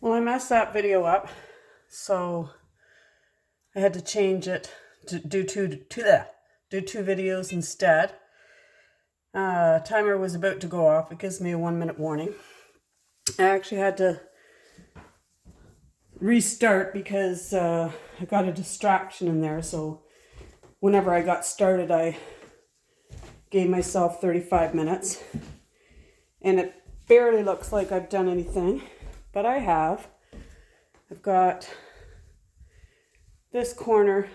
Well, I messed that video up, so I had to change it to do two videos instead. Timer was about to go off. It gives me a 1-minute warning. I actually had to restart because I got a distraction in there. So whenever I got started, I gave myself 35 minutes. And it barely looks like I've done anything, but I have. I've got this corner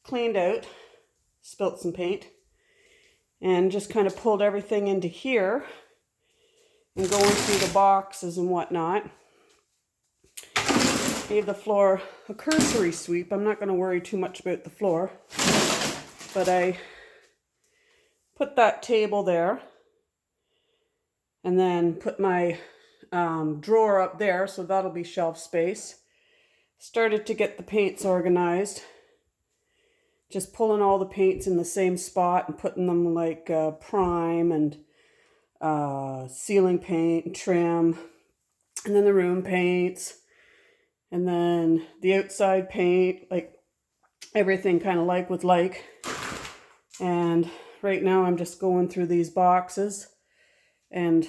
cleaned out, spilt some paint, and just kind of pulled everything into here and going through the boxes and whatnot. Gave the floor a cursory sweep. I'm not going to worry too much about the floor, but I put that table there and then put my drawer up there, so that'll be shelf space. Started to get the paints organized. Just pulling all the paints in the same spot and putting them like prime and ceiling paint and trim, and then the room paints, and then the outside paint, like everything kind of like with like. And right now I'm just going through these boxes and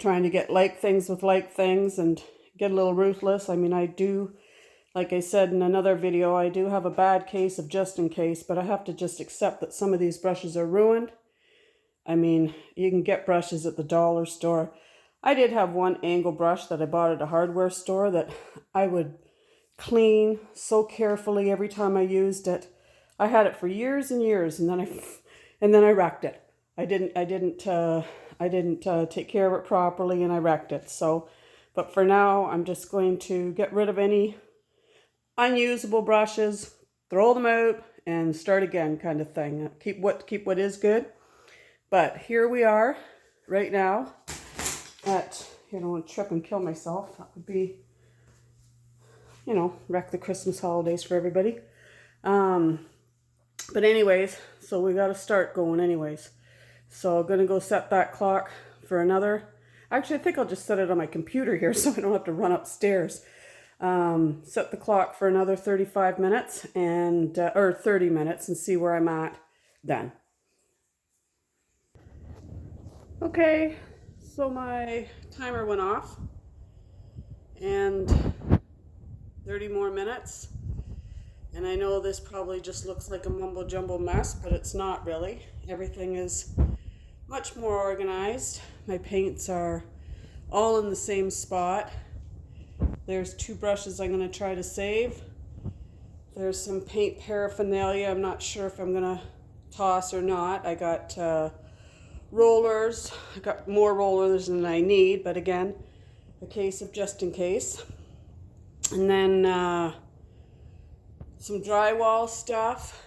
trying to get like things with like things and get a little ruthless. I mean, I do, like I said in another video, I do have a bad case of just in case, but I have to just accept that some of these brushes are ruined. I mean, you can get brushes at the dollar store. I did have one angle brush that I bought at a hardware store that I would clean so carefully every time I used it. I had it for years and years, and then I wrecked it. I didn't take care of it properly, and I wrecked it. So, but for now, I'm just going to get rid of any unusable brushes, throw them out, and start again, kind of thing. Keep what is good. But here we are, right now. At, I don't want to trip and kill myself. That would be, wreck the Christmas holidays for everybody. But anyways, so we got to start going anyways. So I'm going to go set that clock for another. Actually, I think I'll just set it on my computer here so I don't have to run upstairs. Set the clock for another 35 minutes and or 30 minutes and see where I'm at then. Okay, so my timer went off and 30 more minutes. And I know this probably just looks like a mumbo jumbo mess, but it's not really. Everything is much more organized. My paints are all in the same spot. There's 2 brushes I'm going to try to save. There's some paint paraphernalia I'm not sure if I'm going to toss or not. I got rollers. I got more rollers than I need, but again, a case of just in case. And then some drywall stuff.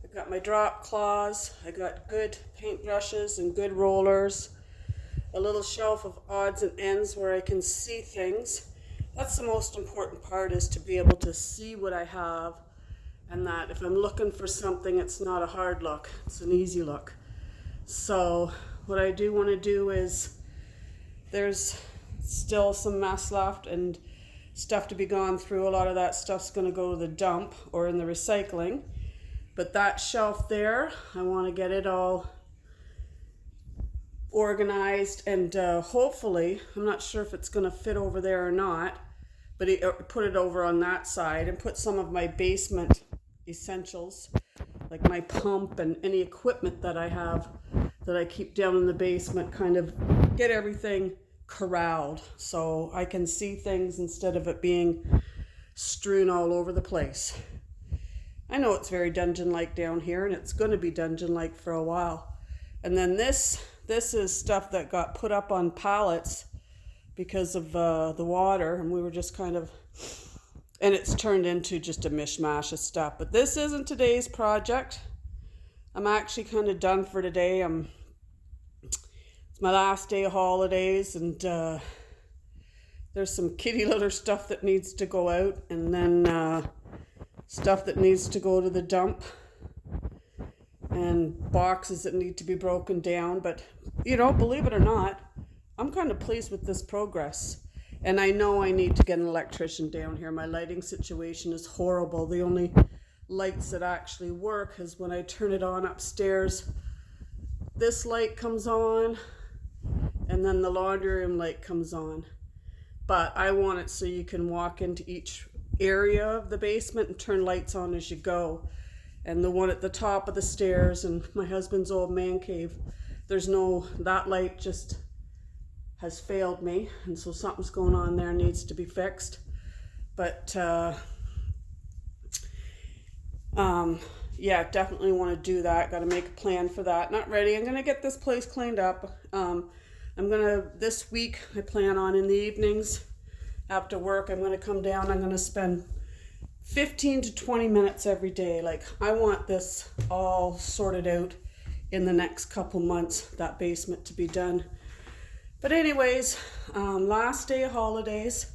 I got my drop cloths. I got good paint brushes and good rollers. A little shelf of odds and ends where I can see things. That's the most important part, is to be able to see what I have, and that if I'm looking for something, it's not a hard look, it's an easy look. So what I do want to do is, there's still some mess left and stuff to be gone through. A lot of that stuff's going to go to the dump or in the recycling. But that shelf there, I want to get it all organized and hopefully, I'm not sure if it's going to fit over there or not, but put it over on that side and put some of my basement essentials, like my pump and any equipment that I have that I keep down in the basement, kind of get everything corralled so I can see things instead of it being strewn all over the place. I know it's very dungeon-like down here, and it's going to be dungeon-like for a while. And then this is stuff that got put up on pallets because of the water, and we were just kind of, and it's turned into just a mishmash of stuff. But this isn't today's project. I'm actually kind of done for today. It's my last day of holidays, and there's some kitty litter stuff that needs to go out, and then stuff that needs to go to the dump, and boxes that need to be broken down. But believe it or not, I'm kind of pleased with this progress. And I know I need to get an electrician down here. My lighting situation is horrible. The only lights that actually work is when I turn it on upstairs. This light comes on, and then the laundry room light comes on. But I want it so you can walk into each area of the basement and turn lights on as you go. And the one at the top of the stairs and my husband's old man cave, that light just has failed me, and so something's going on there, needs to be fixed. But yeah, definitely want to do that. Got to make a plan for that. Not ready. I'm gonna get this place cleaned up. This week I plan on in the evenings after work, I'm gonna come down. I'm gonna spend 15 to 20 minutes every day. Like, I want this all sorted out in the next couple months, that basement to be done. But anyways, last day of holidays.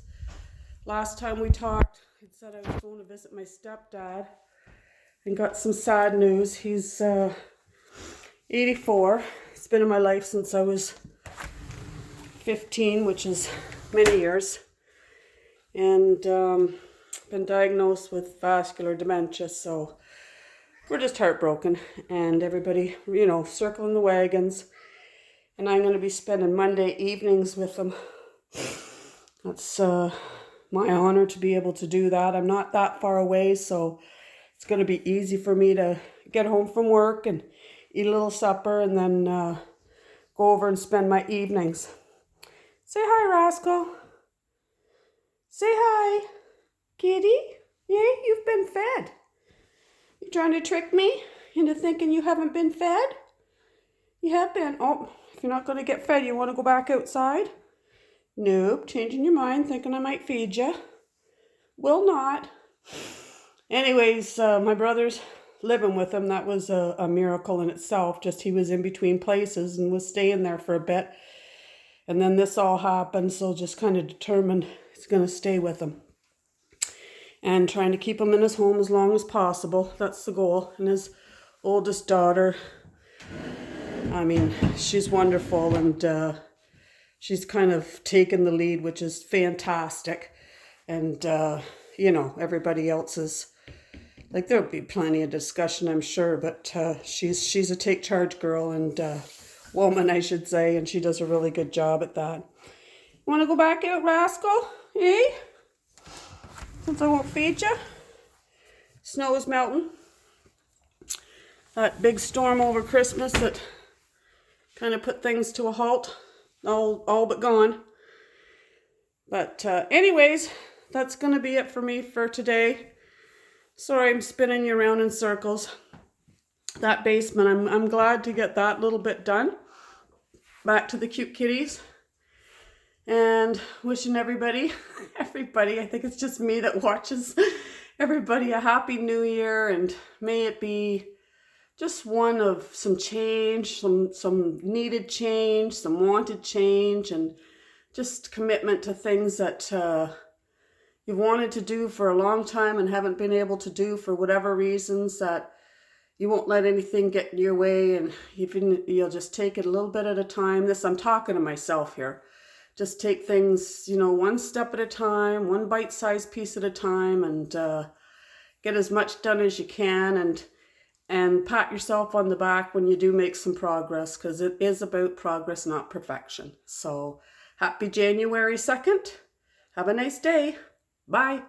Last time we talked, I said I was going to visit my stepdad and got some sad news. He's 84. He's been in my life since I was 15, which is many years. And been diagnosed with vascular dementia, so we're just heartbroken. And everybody, circling the wagons. And I'm going to be spending Monday evenings with them. That's my honor to be able to do that. I'm not that far away, so it's going to be easy for me to get home from work and eat a little supper and then go over and spend my evenings. Say hi, Rascal. Say hi, kitty. Yeah, you've been fed. You trying to trick me into thinking you haven't been fed? You have been. Oh, if you're not going to get fed, you want to go back outside? Nope, changing your mind, thinking I might feed you. Will not. Anyways, my brother's living with him. That was a miracle in itself. Just he was in between places and was staying there for a bit. And then this all happened, so just kind of determined he's going to stay with him. And trying to keep him in his home as long as possible. That's the goal. And his oldest daughter, I mean, she's wonderful, and she's kind of taken the lead, which is fantastic. And, everybody else is, like, there'll be plenty of discussion, I'm sure, but she's a take charge girl and woman, I should say, and she does a really good job at that. Want to go back out, Rascal? Eh? Since I won't feed you? Snow is melting. That big storm over Christmas that kind of put things to a halt, all but gone. But anyways, that's going to be it for me for today. Sorry I'm spinning you around in circles. That basement, I'm glad to get that little bit done. Back to the cute kitties. And wishing everybody, I think it's just me that watches, everybody a happy new year, and may it be just one of some change, some needed change, some wanted change, and just commitment to things that you've wanted to do for a long time and haven't been able to do for whatever reasons, that you won't let anything get in your way, and you'll just take it a little bit at a time. I'm talking to myself here. Just take things, one step at a time, one bite-sized piece at a time, and get as much done as you can, and pat yourself on the back when you do make some progress, because it is about progress, not perfection. So happy January 2nd. Have a nice day. Bye.